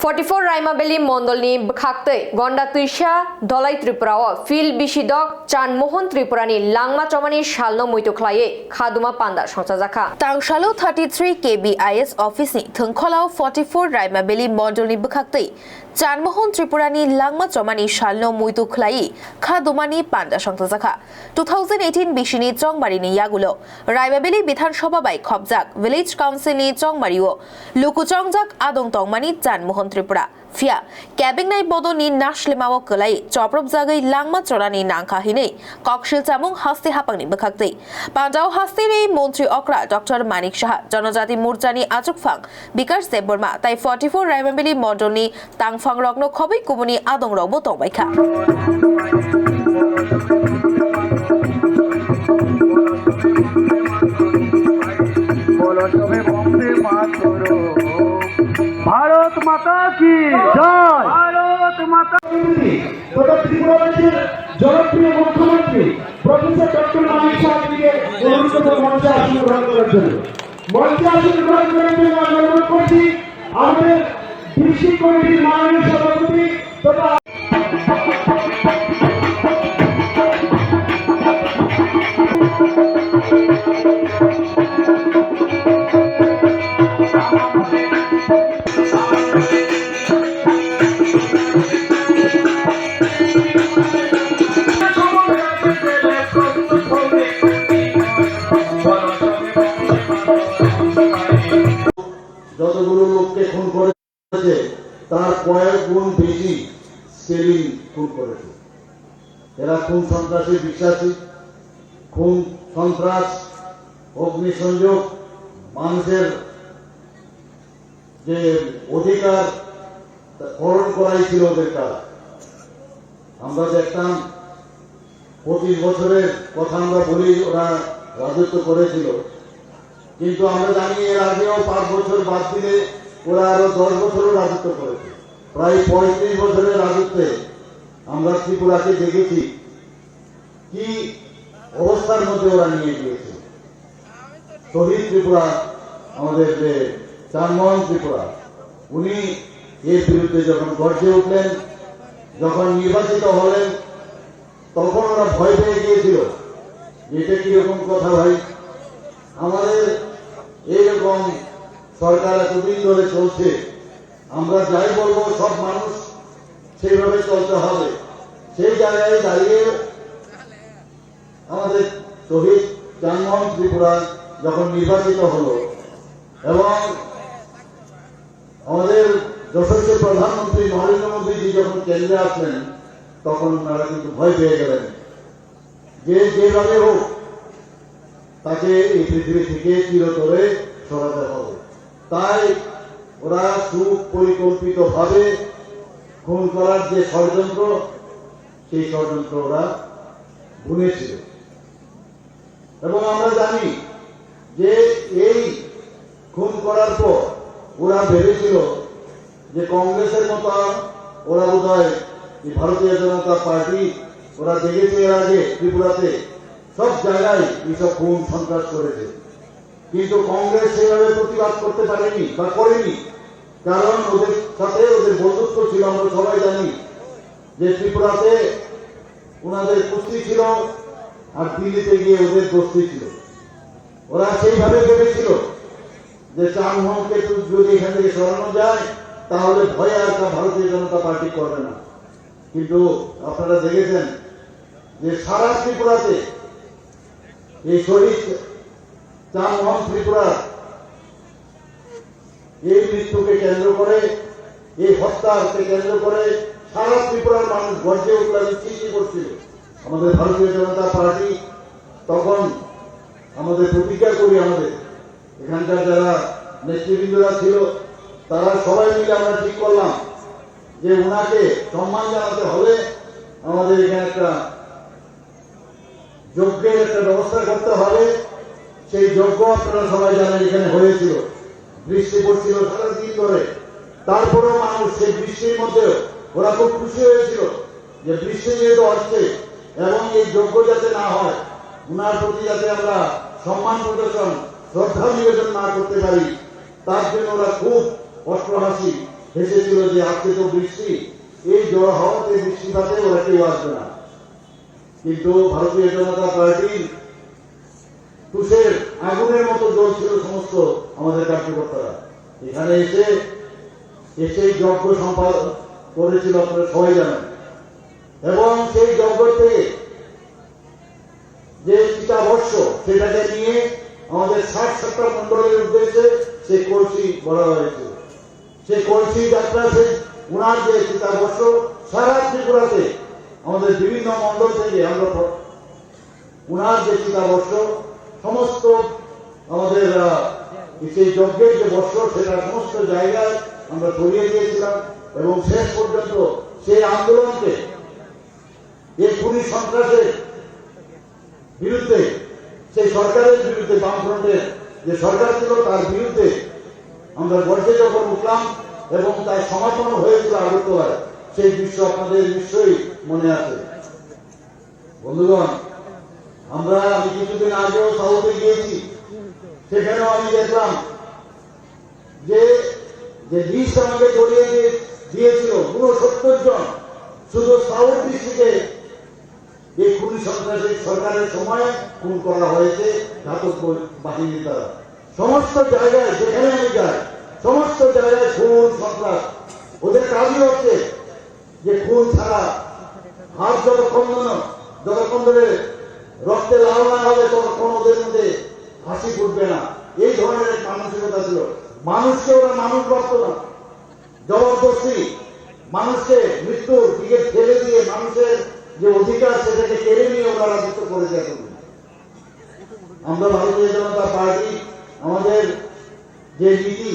44 राइमाबेली मंडलनि खाक्तै गंडा तुइसा दलाई त्रिपुराव फिल बिसिदक चानमोहन त्रिपुरानि लांमा चमानि सालनो मुइतुख्लायै खादुमा पान्दा संसाजाखा तांसालो 33 KBIS ऑफिसनि थंखलाव 44 राइमाबेली मंडलनि खाक्तै चानमोहन त्रिपुरानि लांमा चमानि सालनो मुइतुख्लायै खादुमानि पान्दा संसाजाखा 2018 बिसिनि चंबारिनि यागुलो राइमाबेली विधानसभा बाय खबजाक विलेज काउन्सिलनि चंबारिओ लुकुचंजाक आदं तंमानि चानमोहन त्रिपुरा फिया कैबिंग नाइ बदनी नाशलेमाव कलाई चप्रब जागै लांमा चरानि नांखाहिनै कक्सिल चामुं हास्ते हापांनि बखाक्तै पांजाव हास्तेनि मंत्री अक्रा डॉक्टर मानिक शाह जनजाति मोर्चानि आचुकफां विकास देबबर्मा ताई 44 राइमाबेली मंडलनि तांफां रग्न खबै कुबुनि आदं रबो तंबायखा भारत माता की जय। भारत माता की তথা ত্রিপুরা রাজ্যের জনপ্রিয় মুখ্যমন্ত্রী প্রফেসর ডক্টর মানিক শাহকে অনুষ্ঠিত মঞ্চে আসন গ্রহণ করার জন্য আমি অনুরোধ করছি আমাদের কৃষি কমিটির মাননীয় সভাপতি তথা যতগুলো লোককে খুন করেছে তার কয়েক গুণ বেশি স্পেলিং খুন করেছে। এরা খুন সন্ত্রাসী বিশ্বাসী, খুন সন্ত্রাস, অগ্নিসংযোগ, মানুষের যে অধিকার হরণ করাই ছিল ওদের কাজ। আমরা দেখতাম 25 বছরের কথা আমরা বলি ওরা রাজত্ব করেছিল, কিন্তু আমরা জানি এর আগেও 5 বছর বাদ দিলে ওরা আরো 10 বছরও রাজত্ব করেছে। প্রায় 35 বছরের রাজত্বে আমরা ত্রিপুরাকে দেখেছি কি অবস্থার মধ্যে ওরা নিয়ে গিয়েছে। শহীদ ত্রিপুরা আমাদের যে চানমোহন ত্রিপুরা, উনি এর বিরুদ্ধে যখন গর্জে উঠলেন, যখন নির্বাচিত হলেন, তখন ওরা ভয় পেয়ে গিয়েছিল এটা কিরকম কথা ভাই, আমাদের এইরকম সরকার এতদিন ধরে চলছে, আমরা যাই বলবো সব মানুষ সেইভাবে চলতে হবে। সেই জায়গায় দাঁড়িয়ে আমাদের শহীদ চানমোহন ত্রিপুরা যখন নির্বাচিত হলো এবং আমাদের যশস্বী প্রধানমন্ত্রী নরেন্দ্র মোদীজি যখন কেন্দ্রে আসলেন, তখন ওনারা কিন্তু ভয় পেয়ে গেলেন যে যেভাবে হোক তাকে এই পৃথিবী থেকে চিরতরে সরাতে হবে। তাই ওরা সুপরিকল্পিত ভাবে খুন করার যে ষড়যন্ত্র, সেই ষড়যন্ত্র ওরা বুনেছিল। এবং আমরা জানি যে এই খুন করার পর ওরা ভেবেছিল যে কংগ্রেসের মতো ওরা বোধহয় ভারতীয় জনতা পার্টি ওরা দেখেছে এর আগে ত্রিপুরাতে সব জায়গায় এইসব খুন সন্ত্রাস করেছে, কিন্তু কংগ্রেস সেভাবে প্রতিবাদ করতে পারেনি বা করেনি, কারণ ওদের সাথে ওদের বন্ধুত্ব ছিল। আমরা সবাই জানি যে ত্রিপুরাতে ওনাদের কুস্তি ছিল আর দিল্লিতে গিয়ে ওদের কুস্তি ছিল। ওরা সেইভাবে ভেবেছিল যে চানমোহনকে যদি এখান থেকে সরানো যায় তাহলে ভয়ে আর ভারতীয় জনতা পার্টি করবে না। কিন্তু আপনারা দেখেছেন যে সারা ত্রিপুরাতে এই শহীদ চানমোহন ত্রিপুরা এই মৃত্যুকে কেন্দ্র করে, এই হত্যাকে কেন্দ্র করে সারা ত্রিপুরার মানুষ গর্জে উঠল, সৃষ্টি করছিল। আমাদের ভারতীয় জনতা পার্টি তখন আমাদের প্রতিজ্ঞা করি, আমাদের এখানকার যারা নেতৃবৃন্দরা ছিল তারা সবাই মিলে আমরা ঠিক করলাম যে ওনাকে সম্মান জানাতে হলে আমাদের এখানে একটা যজ্ঞের একটা ব্যবস্থা করতে হবে। সেই যজ্ঞ আপনারা সবাই জানেন এখানে হয়েছিল, বৃষ্টি পড়ছিল সারাদিন ধরে, তারপরেও মানুষ সেই বৃষ্টির মধ্যে ওরা খুব খুশি হয়েছিল যে বৃষ্টি যেহেতু আসছে এবং এই যজ্ঞ যাতে না হয়, ওনার প্রতি যাতে আমরা সম্মান প্রদর্শন শ্রদ্ধা নিবেদন না করতে পারি, তার জন্য ওরা খুব অষ্টহাসি হেসেছিল যে আজকে তো বৃষ্টি, এই ঝড় হওয়াতে বৃষ্টিপাতে ওরা কেউ আসবে না। কিন্তু ভারতীয় জনতা পার্টির তুষের আগুনের মতো জ্বলছিল সমস্ত আমাদের কার্যকর্তারা। এখানে এসে যজ্ঞ সম্পাদন করেছিল, আপনারা সবাই জানেন। এবং সেই যজ্ঞ থেকে যে চিতাবর্ষ সেটাকে নিয়ে আমাদের 60-70 মন্ডলের উদ্দেশ্যে সেই কলসি বলা হয়েছে। সেই কলসি যাত্রা, সেই উনার যে চিতাবর্ষ সারা ত্রিপুরাতে আমাদের বিভিন্ন মন্ডল থেকে আমরা উনার যে চিতাবর্ষ সমস্ত আমাদের সেই যজ্ঞের যে বর্ষ সেটা সমস্ত জায়গায় আমরা ছড়িয়ে দিয়েছিলাম। এবং শেষ পর্যন্ত সেই আন্দোলনকে এই পুলিশ সন্ত্রাসের বিরুদ্ধে, সেই সরকারের বিরুদ্ধে, বামফ্রন্টের যে সরকার ছিল তার বিরুদ্ধে আমরা গর্জে যখন উঠলাম এবং তার সমাপন হয়েছিল আগরতলায়, সেই দৃশ্য আপনাদের নিশ্চয়ই মনে আছে। বন্ধুগণ, আমি কিছুদিন আগেও সাউথে গিয়েছি, সেখানেও আমি দেখলাম যে লিস্ট আমাকে ধরিয়ে দিয়েছিল 69 জন শুধু সাউথ ডিস্ট্রিক্টে এই খুনি সন্ত্রাসী সরকারের সময় খুন করা হয়েছে ঘাতক বাহিনীর দ্বারা। সমস্ত জায়গায় যেখানে আমি যাই সমস্ত জায়গায় খুন সন্ত্রাস। ওদের কাজই হচ্ছে যে খুন ছাড়া হাত যতক্ষণ ধরে রক্তে লাল না হবে ততক্ষণ ওদের মধ্যে হাসি ফুটবে না। এই ধরনের মানসিকতা ছিল। মানুষকে ওরা মানুষ ভাবত না, জবরদস্তি মানুষকে মৃত্যুর দিকে ঠেলে দিয়ে মানুষের যে অধিকার সেটাকে কেড়ে নিয়ে ওরা রাজত্ব করে যায়। আমরা ভারতীয় জনতা পার্টি আমাদের যে নীতি,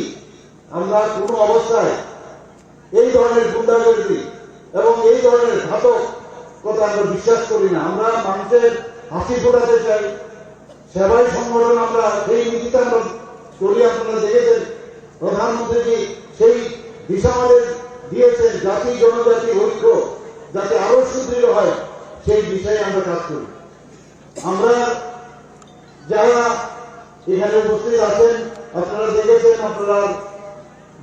আমরা কোনো অবস্থায় এই ধরনের গুন্ডাগর্দি এবং এই ধরনের ঘাতক কথা আমরা বিশ্বাস করি না। আমরা মানুষের হাসি ফোটাতে চাই, সেবাই সংগঠন, আমরা সেই নীতিতে আমরা চলি। আপনারা দেখেছেন প্রধানমন্ত্রী সেই দিশা আমাদের দিয়েছেন, জাতি জনজাতি ঐক্য যাতে আরো সুদৃঢ় হয় সেই বিষয়ে আমরা কাজ করি। আমরা যারা এখানে উপস্থিত আছেন আপনারা দেখেছেন, আপনারা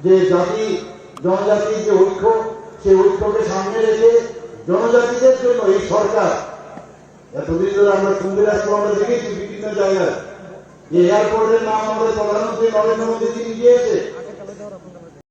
যে জাতি জনজাতির যে ঐক্য, সেই ঐক্যকে সামনে রেখে জনজাতিদের জন্য এই সরকার এতদিন ধরে আমরা কুম্ভীরাজপুর আমরা দেখেছি বিভিন্ন জায়গায় যে এয়ারপোর্টের নাম আমাদের প্রধানমন্ত্রী নরেন্দ্র মোদী তিনি দিয়েছে।